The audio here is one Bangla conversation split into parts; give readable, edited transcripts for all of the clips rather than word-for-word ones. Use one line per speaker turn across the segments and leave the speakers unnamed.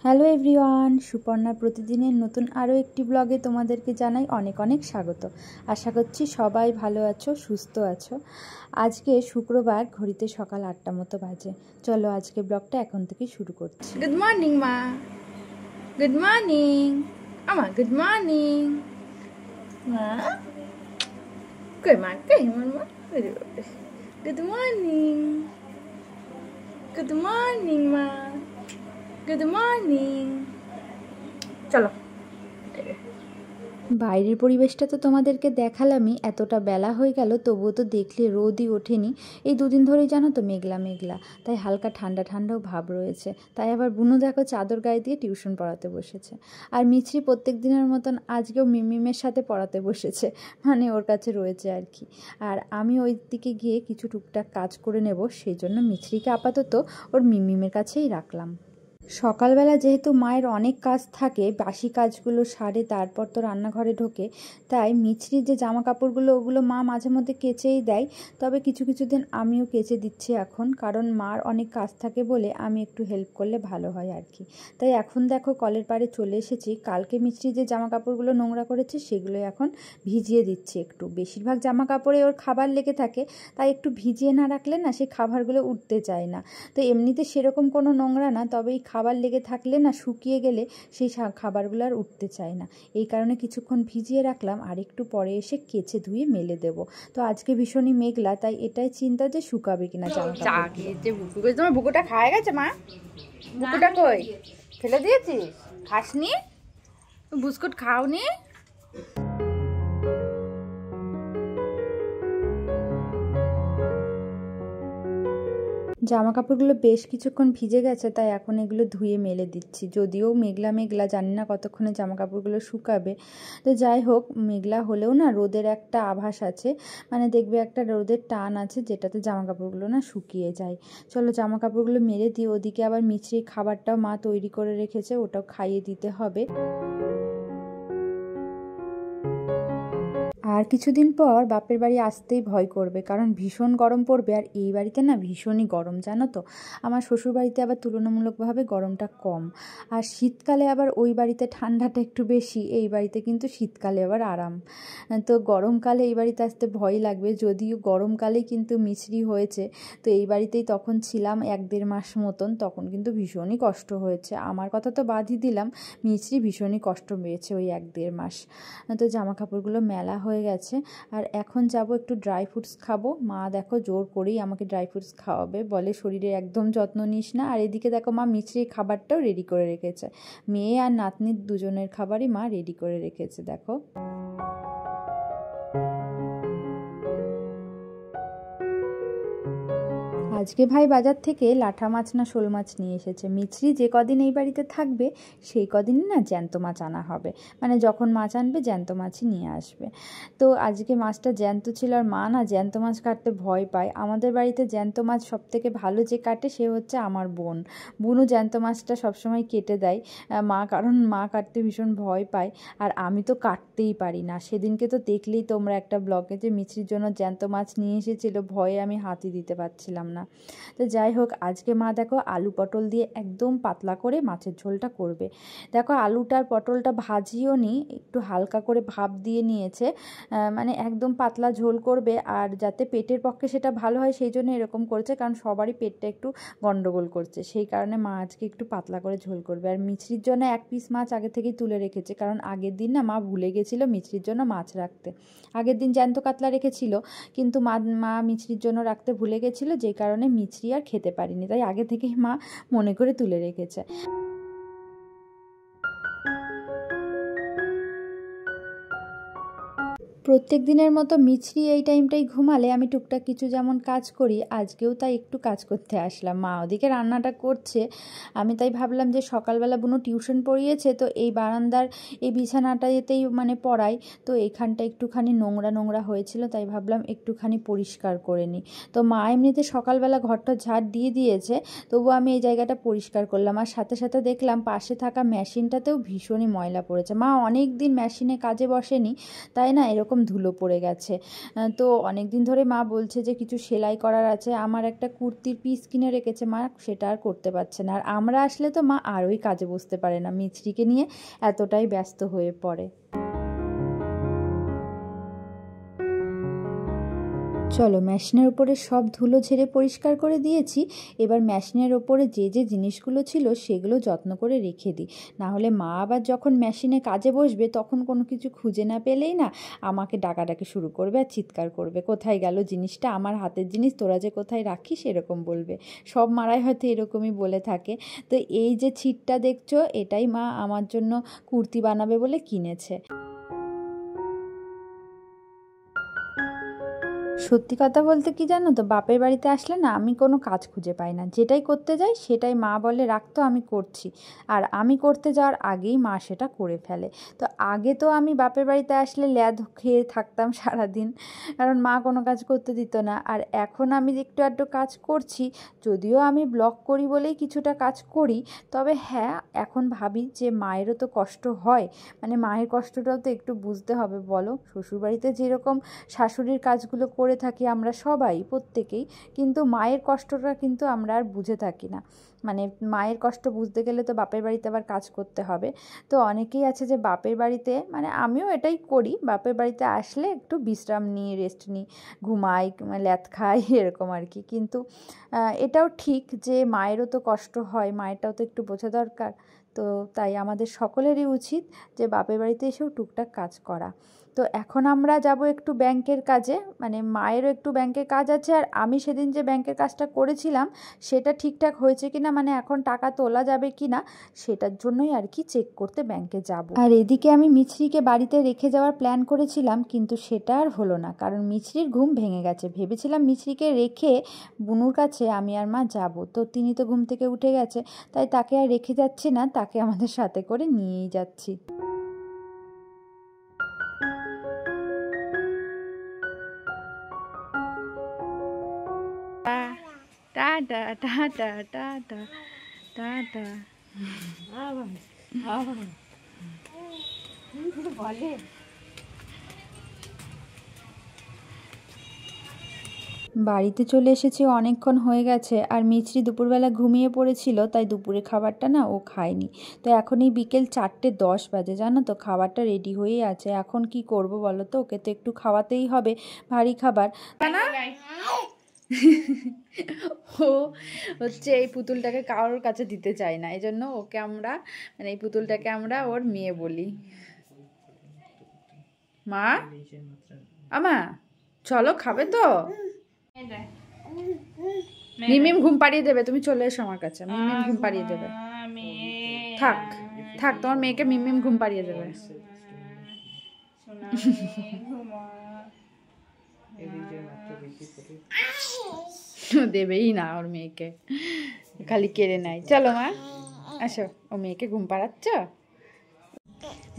হ্যালো এভরিওয়ান, সুপর্ণা প্রতিদিনের নতুন আরও একটি ব্লগে তোমাদেরকে জানাই অনেক অনেক স্বাগত। আশা করছি সবাই ভালো আছো, সুস্থ আছো। আজকে শুক্রবার, ঘড়িতে সকাল 8টা মতো বাজে। চলো আজকে ব্লগটা এখন থেকে শুরু করছি।
গুড মর্নিং মা, গুড মর্নিং আমা, গুড মর্নিং মা। কই মা, কই আমার মা? গুড মর্নিং, গুড মর্নিং মা, গুড মর্নিং। চলো,
বাইরের পরিবেশটা তো তোমাদেরকে দেখালামই, এতটা বেলা হয়ে গেল তবুও তো দেখলে রোদই ওঠেনি। এই দুদিন ধরেই জানো তো মেঘলা মেঘলা, তাই হালকা ঠান্ডা ঠান্ডাও ভাব রয়েছে। তাই আবার বুনু দেখো চাদর গায়ে দিয়ে টিউশন পড়াতে বসেছে। আর মিছরি প্রত্যেক দিনের মতন আজকেও মিমিমের সাথে পড়াতে বসেছে, মানে ওর কাছে রয়েছে আর কি। আর আমি ওই দিকে গিয়ে কিছু টুকটাক কাজ করে নেব, সেই জন্য মিছরিকে আপাতত ওর মিমিমের কাছেই রাখলাম। সকালবেলা যেহেতু মায়ের অনেক কাজ থাকে, বাসি কাজগুলো সারে তারপর তো রান্নাঘরে ঢোকে, তাই মিছরির যে জামা কাপড়গুলো ওগুলো মা মাঝে মধ্যে কেচেই দেয়। তবে কিছু কিছু দিন আমিও কেচে দিচ্ছি এখন, কারণ মার অনেক কাজ থাকে বলে আমি একটু হেল্প করলে ভালো হয় আর কি। তাই এখন দেখো কলের পাড়ে চলে এসেছি। কালকে মিছরি যে জামা কাপড়গুলো নোংরা করেছে সেগুলো এখন ভিজিয়ে দিচ্ছি একটু। বেশিরভাগ জামা কাপড়ে ওর খাবার লেগে থাকে, তাই একটু ভিজিয়ে না রাখলে না সেই খাবারগুলো উঠতে চায় না। তো এমনিতে সেরকম কোনো নোংরা না, তবে এই খাবার লেগে থাকলে না শুকিয়ে গেলে সেই খাবারগুলো আর উঠতে চায় না। এই কারণে কিছুক্ষণ ভিজিয়ে রাখলাম, আর একটু পরে এসে কেচে ধুয়ে মেলে দেবো। তো আজকে ভীষণই মেঘলা, তাই এটাই চিন্তা যে শুকাবে কিনা জামা কাপড়।
তোমার বুকুটা খায় গেছে মা? বুকুটা কই ফেলে দিয়েছিস? খাসনি? বিস্কুট খাওনি?
জামা কাপড়গুলো বেশ কিছুক্ষণ ভিজে গেছে, তাই এখন এগুলো ধুয়ে মেলে দিচ্ছি। যদিও মেঘলা মেঘলা, জানি না কতক্ষণে জামা কাপড়গুলো শুকাবে। তো যাই হোক, মেঘলা হলেও না রোদের একটা আভাস আছে, মানে দেখবে একটা রোদের টান আছে যেটাতে জামা কাপড়গুলো না শুকিয়ে যায়। চলো জামা কাপড়গুলো মেলে দিই। ওদিকে আবার মিছরির খাবারটাও মা তৈরি করে রেখেছে, ওটাও খাইয়ে দিতে হবে। আর কিছুদিন পর বাপের বাড়ি আসতেই ভয় করবে, কারণ ভীষণ গরম পড়বে। আর এই বাড়িতে না ভীষণই গরম, জানো তো। আমার শ্বশুর বাড়িতে আবার তুলনামূলকভাবে গরমটা কম, আর শীতকালে আবার ওই বাড়িতে ঠান্ডাটা একটু বেশি, এই বাড়িতে কিন্তু শীতকালে আবার আরাম। তো গরমকালে এই বাড়িতে আসতে ভয় লাগবে, যদিও গরমকালেই কিন্তু মিছরি হয়েছে। তো এই বাড়িতেই তখন ছিলাম 1-1.5 মাস মতন, তখন কিন্তু ভীষণই কষ্ট হয়েছে। আমার কথা তো বাদই দিলাম, মিছরি ভীষণই কষ্ট পেয়েছে ওই 1-1.5 মাস। তো জামা কাপড়গুলো মেলা হয়ে গেছে। আর এখন যাব একটু ড্রাই ফ্রুটস খাবো। মা দেখো জোর করেই আমাকে ড্রাই ফ্রুটস খাওয়াবে, বলে শরীরের একদম যত্ন নিস না। আর এদিকে দেখো মা মিছরির খাবারটাও রেডি করে রেখেছে। মেয়ে আর নাতনির দুজনের খাবারই মা রেডি করে রেখেছে দেখো। আজকে ভাই বাজার থেকে লাঠা মাছ না শোল মাছ নিয়ে এসেছে। মিছরি যে কদিন এই বাড়িতে থাকবে সেই কদিনই না জ্যান্ত মাছ আনা হবে, মানে যখন মাছ আনবে জ্যান্ত মাছই নিয়ে আসবে। তো আজকে মাছটা জ্যান্ত ছিল, আর মা না জ্যান্ত মাছ কাটতে ভয় পায়। আমাদের বাড়িতে জ্যান্ত মাছ সবথেকে ভালো যে কাটে সে হচ্ছে আমার বোন। বুনু জ্যান্ত মাছটা সবসময় কেটে দেয় মা, কারণ মা কাটতে ভীষণ ভয় পায়। আর আমি তো কাটতেই পারি না। সেদিনকে তো দেখলেই তোমরা একটা ব্লগে যে মিছরির জন্য জ্যান্ত মাছ নিয়ে এসেছিলো, ভয়ে আমি হাতই দিতে পারছিলাম না। তো যাই হোক, আজকে মা দেখো আলু পটল দিয়ে একদম পাতলা করে মাছের ঝোলটা করবে। দেখো আলুটার পটলটা ভাজিও নি, একটু হালকা করে ভাপ দিয়ে নিয়েছে, মানে একদম পাতলা ঝোল করবে। আর যাতে পেটের পক্ষে সেটা ভালো হয় সেই জন্য এরকম করেছে, কারণ সবারই পেটটা একটু গন্ডগোল করছে, সেই কারণে মা আজকে একটু পাতলা করে ঝোল করবে। আর মিছরির জন্য 1 পিস মাছ আগে থেকেই তুলে রেখেছে, কারণ আগের দিন না মা ভুলে গেছিলো মিছরির জন্য মাছ রাখতে। আগের দিন জ্যান্ত কাতলা রেখেছিল, কিন্তু মা মিছরির জন্য রাখতে ভুলে গেছিলো, যেই কারণে মিছরি আর খেতে পারিনি, তাই আগে থেকেই মা মনে করে তুলে রেখেছে। প্রত্যেক দিনের মতো মিছরি এই টাইমটাই ঘুমালে আমি টুকটাক কিছু যেমন কাজ করি, আজকেও তাই একটু কাজ করতে আসলাম। মা ওদিকে রান্নাটা করছে, আমি তাই ভাবলাম যে সকালবেলা বুনু টিউশন পড়িয়েছে, তো এই বারান্দার এই বিছানাটাতেই মানে পড়াই। তো এখানটা একটুখানি নোংরা নোংরা হয়েছিল, তাই ভাবলাম একটুখানি পরিষ্কার করে নিই। তো মা এমনিতে সকালবেলা ঘরটা ঝাড় দিয়ে দিয়েছে, তবু আমি এই জায়গাটা পরিষ্কার করলাম। আর সাথে সাথে দেখলাম পাশে থাকা মেশিনটাতেও ভীষণই ময়লা পড়েছে। মা অনেক দিন মেশিনে কাজে বসেনি, তাই না এরকম রকম ধুলো পড়ে গেছে। তো অনেক দিন ধরে মা বলছে যে কিছু সেলাই করার আছে। আমার একটা কুর্তির পিস কিনে রেখেছে মা, সেটা আর করতে পারছে না। আর আমরা আসলে তো মা আরোই কাজে বসতে পারে না, মিছরিকে নিয়ে এতটাই ব্যস্ত হয়ে পড়ে। চলো, মেশিনের উপরে সব ধুলো ঝেড়ে পরিষ্কার করে দিয়েছি। এবার মেশিনের ওপরে যে যে জিনিসগুলো ছিল সেগুলো যত্ন করে রেখে দিই, না হলে মা আবার যখন মেশিনে কাজে বসবে তখন কোনো কিছু খুঁজে না পেলেই না আমাকে ডাকাডাকি শুরু করবে আর চিৎকার করবে, কোথায় গেল জিনিসটা, আমার হাতের জিনিস তোরা যে কোথায় রাখিস এরকম বলবে। সব মারাই হয়তো এরকমই বলে থাকে। তো এই যে ছিটটা দেখছো, এটাই মা আমার জন্য কুর্তি বানাবে বলে কিনেছে। সত্যি কথা বলতে কি জানো তো, বাপের বাড়িতে আসলে না আমি কোনো কাজ খুঁজে পাই না, যেটাই করতে যাই সেটাই মা বলে রাখতো আমি করছি, আর আমি করতে যাওয়ার আগেই মা সেটা করে ফেলে। তো আগে তো আমি বাপের বাড়িতে আসলে ল্যাদ খেয়ে থাকতাম সারাদিন, কারণ মা কোনো কাজ করতে দিত না। আর এখন আমি একটু আধটু কাজ করছি, যদিও আমি ব্লগ করি বলেই কিছুটা কাজ করি, তবে হ্যাঁ এখন ভাবি যে মায়েরও তো কষ্ট হয়, মানে মায়ের কষ্টটাও তো একটু বুঝতে হবে বলো। শ্বশুরবাড়িতে যেরকম শাশুড়ির কাজগুলো করে থাকি আমরা সবাই প্রত্যেকেই, কিন্তু মায়ের কষ্টটা কিন্তু আমরা আর বুঝে থাকি না। মানে মায়ের কষ্ট বুঝতে গেলে তো বাপের বাড়িতে আবার কাজ করতে হবে। তো অনেকেই আছে যে বাপের বাড়িতে, মানে আমিও এটাই করি, বাপের বাড়িতে আসলে একটু বিশ্রাম নিই, রেস্ট নিই, ঘুমাই, ল্যাদ খাই এরকম আর কি। কিন্তু এটাও ঠিক যে মায়েরও তো কষ্ট হয়, মায়েরটাও তো একটু বোঝা দরকার। তো তাই আমাদের সকলেরই উচিত যে বাপের বাড়িতে এসেও টুকটাক কাজ করা। তো এখন আমরা যাব একটু ব্যাংকের কাজে, মানে মায়েরও একটু ব্যাংকের কাজ আছে, আর আমি সেদিন যে ব্যাংকের কাজটা করেছিলাম সেটা ঠিকঠাক হয়েছে কিনা, মানে এখন টাকা তোলা যাবে কিনা সেটার জন্যই আর কি চেক করতে ব্যাংকে যাব। আর এদিকে আমি মিছরিকে বাড়িতে রেখে যাওয়ার প্ল্যান করেছিলাম, কিন্তু সেটা আর হলো না, কারণ মিছরির ঘুম ভেঙে গেছে। ভেবেছিলাম মিছরিকে রেখে বুনুর কাছে আমি আর মা যাব, তো তিনি তো ঘুম থেকে উঠে গেছে, তাই তাকে আর রেখে যাচ্ছি না, তাকে আমাদের সাথে করে নিয়েই যাচ্ছি। Tata tata tata tata. বলে বাড়িতে চলে এসেছি, অনেকক্ষণ হয়ে গেছে, আর মিছরি দুপুরবেলা ঘুমিয়ে পড়েছিল, তাই দুপুরে খাবারটা না ও খায়নি। তো এখন এই বিকেল 4:10 বাজে, জানো তো, খাবারটা রেডি হয়েই আছে। এখন কি করব বলো তো, ওকে তো একটু খাওয়াতেই হবে ভারী খাবার না। ও হচ্ছে এই পুতুলটাকে কারোর কাছে দিতে চায় না, এই জন্য ওকে আমরা, মানে এই পুতুলটাকে আমরা ওর মেয়ে বলি। মা, আমা চলো, খাবে তো? মিমিম ঘুম পাড়িয়ে দেবে, তুমি চলে এসো আমার কাছে, মিমিম ঘুম পাড়িয়ে দেবে। থাক থাক, তোমার মেয়েকে মিমিম ঘুম পাড়িয়ে দেবে। দেবেই না ওর মেয়েকে, খালি কেড়ে নেয়। চলো মা, আসো, ও মেয়েকে ঘুম পাড়াচ্ছ।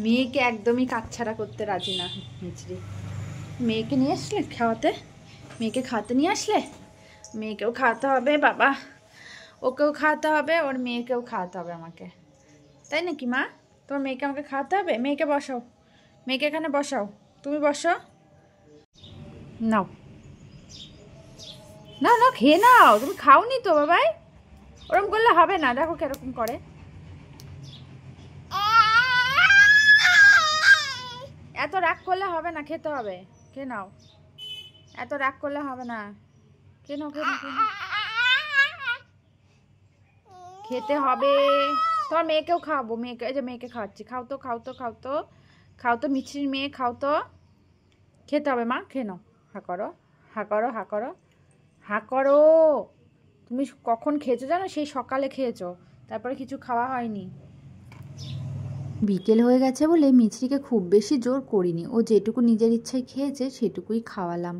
মেয়েকে একদমই কাচ্ছাড়া করতে রাজি না মিছরি। মেয়েকে নিয়ে আসলে খাওয়াতে, মেয়েকে খাওয়াতে নিয়ে আসলে, মেয়েকেও খাওয়াতে হবে বাবা, ওকেও খাওয়াতে হবে, ওর মেয়েকেও খাওয়াতে হবে আমাকে, তাই নাকি মা? তোমার মেয়েকে আমাকে খাওয়াতে হবে। মেয়েকে বসাও, মেয়েকে এখানে বসাও, তুমি বসো, নাও না না, খেয়ে নাও, তুমি খাওনি তো বাবাই, ওরকম করলে হবে না, দেখো কিরকম করে। এত রাগ করলে হবে না, খেতে হবে, খেয়ে নাও, এত রাগ করলে হবে না, খেয়ে নাও, খেয়ে নাও, খেতে হবে। তোমার মেয়েকেও খাওয়াবো, মেয়েকে, এই যে মেয়েকে খাওয়াচ্ছি, খাও তো খাও তো খাও তো খাও তো, মিছরির মেয়ে খাও তো, খেতে হবে মা, খেয়ে নাও, হা করো হা করো হা করো হা করো। তুমি কখন খেয়েছো জানো? সেই সকালে খেয়েছো, তারপরে কিছু খাওয়া হয়নি। বিকেল হয়ে গেছে বলে মিছরিকে খুব বেশি জোর করিনি, ও যেটুকু নিজের ইচ্ছায় খেয়েছে সেটুকুই খাওয়ালাম।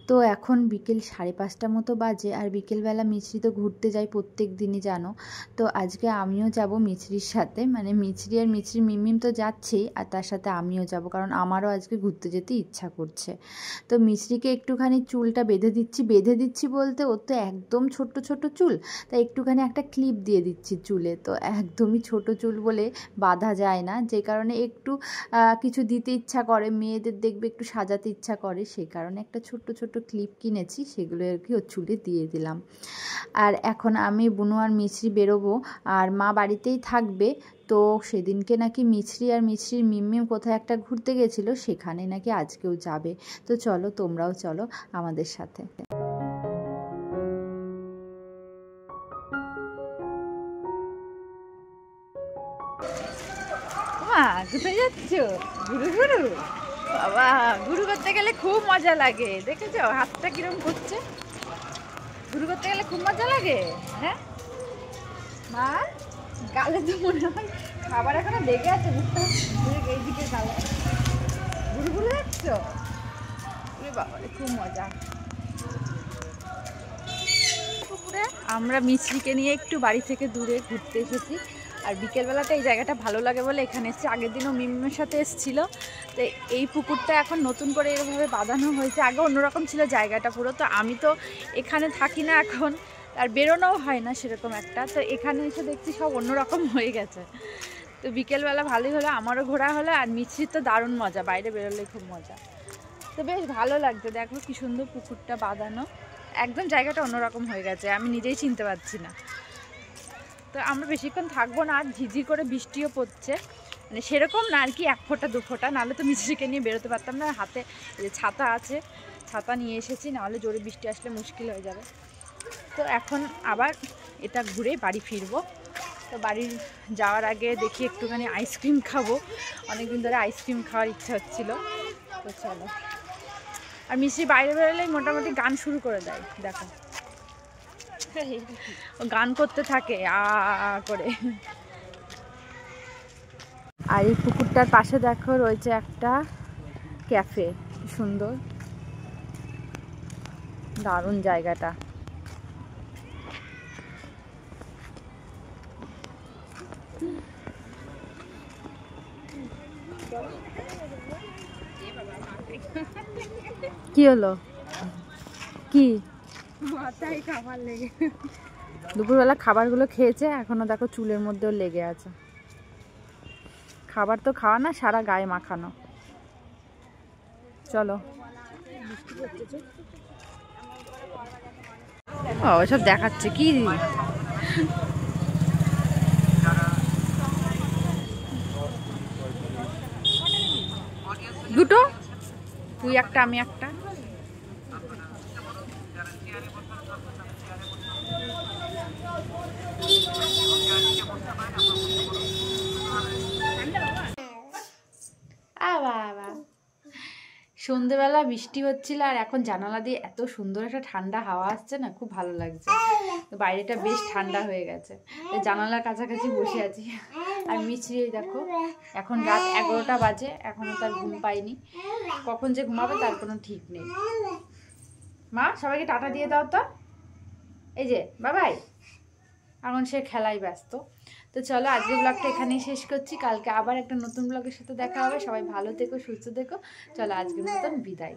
তো এখন বিকেল 5:30 মতো বাজে, আর বিকেলবেলা মিছরি তো ঘুরতে যায় প্রত্যেক দিনই জানো। তো আজকে আমিও যাব মিছরির সাথে, মানে মিছরি আর মিছরির মিমিম তো যাচ্ছেই, আর তার সাথে আমিও যাব, কারণ আমারও আজকে ঘুরতে যেতে ইচ্ছা করছে। তো মিছরিকে একটুখানি চুলটা বেঁধে দিচ্ছি বলতে, ওর তো একদম ছোট্ট ছোট চুল, তাই একটুখানি একটা ক্লিপ দিয়ে দিচ্ছি চুলে। তো একদমই ছোট চুল বলে বাঁধা যায় যায় না, যে কারণে একটু কিছু দিতে ইচ্ছা করে, মেয়েদের দেখবে একটু সাজাতে ইচ্ছা করে, সেই কারণে একটা ছোট্ট ছোট্ট ক্লিপ কিনেছি, সেগুলো আর কি ওর চুলে দিয়ে দিলাম। আর এখন আমি বুনু আর মিছরি বেরোবো, আর মা বাড়িতেই থাকবে। তো সেদিনকে নাকি মিছরি আর মিছরির মিমমিম কোথায় একটা ঘুরতে গেছিলো, সেখানে নাকি আজকেও যাবে। তো চলো, তোমরাও চলো আমাদের সাথে।
মা কোথায় যাচ্ছ? গুরু গুরু বাবা, গুরু করতে গেলে খুব মজা লাগে, দেখেছো হাতটা কিরম করছে? গুরু করতে গেলে খুব মজা লাগে। হ্যাঁ মা, গালে তো মনে হয় খাবার এখনো লেগে আছে, মুখটা এইদিকে গালে। গুরু গুরু যাচ্ছ? বাবা খুব মজা। আমরা মিছরিকে নিয়ে একটু বাড়ি থেকে দূরে ঘুরতে এসেছি, আর বিকেলবেলাটা এই জায়গাটা ভালো লাগে বলে এখানে এসেছি। আগের দিনও মিমের সাথে এসেছিল। তো এই পুকুরটা এখন নতুন করে এরভাবে বাঁধানো হয়েছে, আগে অন্যরকম ছিল জায়গাটা পুরো। তো আমি তো এখানে থাকি না এখন, আর বেরোনোও হয় না সেরকম একটা। তো এখানে এসে দেখছি সব অন্যরকম হয়ে গেছে। তো বিকেলবেলা ভালোই হলো, আমারও ঘোরা হলো, আর মিছরির তো দারুণ মজা, বাইরে বেরোলে খুব মজা। তো বেশ ভালো লাগছে, দেখো কি সুন্দর পুকুরটা বাঁধানো, একদম জায়গাটা অন্যরকম হয়ে গেছে, আমি নিজেই চিনতে পারছি না। তো আমরা বেশিক্ষণ থাকবো না, আর ঝিঝি করে বৃষ্টিও পড়ছে, মানে সেরকম না আর কি, 1 ফোঁটা 2 ফোঁটা, নাহলে তো মিছরিকে নিয়ে বেরোতে পারতাম না। হাতে যে ছাতা আছে, ছাতা নিয়ে এসেছি, নাহলে জোরে বৃষ্টি আসলে মুশকিল হয়ে যাবে। তো এখন আবার এটা ঘুরে বাড়ি ফিরবো। তো বাড়ি যাওয়ার আগে দেখি একটুখানি আইসক্রিম খাবো, অনেকদিন ধরে আইসক্রিম খাওয়ার ইচ্ছা হচ্ছিলো। তো চলো। আর মিছরি বাইরে বেরোলেই মোটামুটি গান শুরু করে দেয়, দেখো ও গান করতে থাকে আ করে।
আর এই পুকুরটার পাশে দেখো রয়েছে একটা ক্যাফে, সুন্দর দারুণ জায়গাটা। কি হলো? কি
মাথায় খাবার লেগে?
দুপুরবেলা খাবারগুলো খেয়েছে, এখনো দেখো চুলের মধ্যেও লেগে আছে। খাবার তো খাওয়া না, সারা গায়ে মাখানো। চলো। ওসব দেখাচ্ছে কি?
দুটো, তুই একটা আমি একটা।
সন্ধেবেলা বৃষ্টি হচ্ছিল, আর এখন জানালা দিয়ে এত সুন্দর একটা ঠান্ডা হাওয়া আসছে না, খুব ভালো লাগছে। বাইরেটা বেশ ঠান্ডা হয়ে গেছে, জানালার কাছাকাছি বসে আছি। আর মিছরি দেখো, এখন রাত 11টা বাজে, এখনো তার ঘুম পাইনি, কখন যে ঘুমাবে তার কোনো ঠিক নেই। মা, সবাইকে টাটা দিয়ে দাও তো। এই যে বাবাই, এখন সে খেলায় ব্যস্ত। তো চলো, আজকের ব্লগটা এখানেই শেষ করছি, কালকে আবার একটা নতুন ব্লগের সাথে দেখা হবে। সবাই ভালো থেকো, সুস্থ থেকো। চলো, আজকের মতন বিদায়।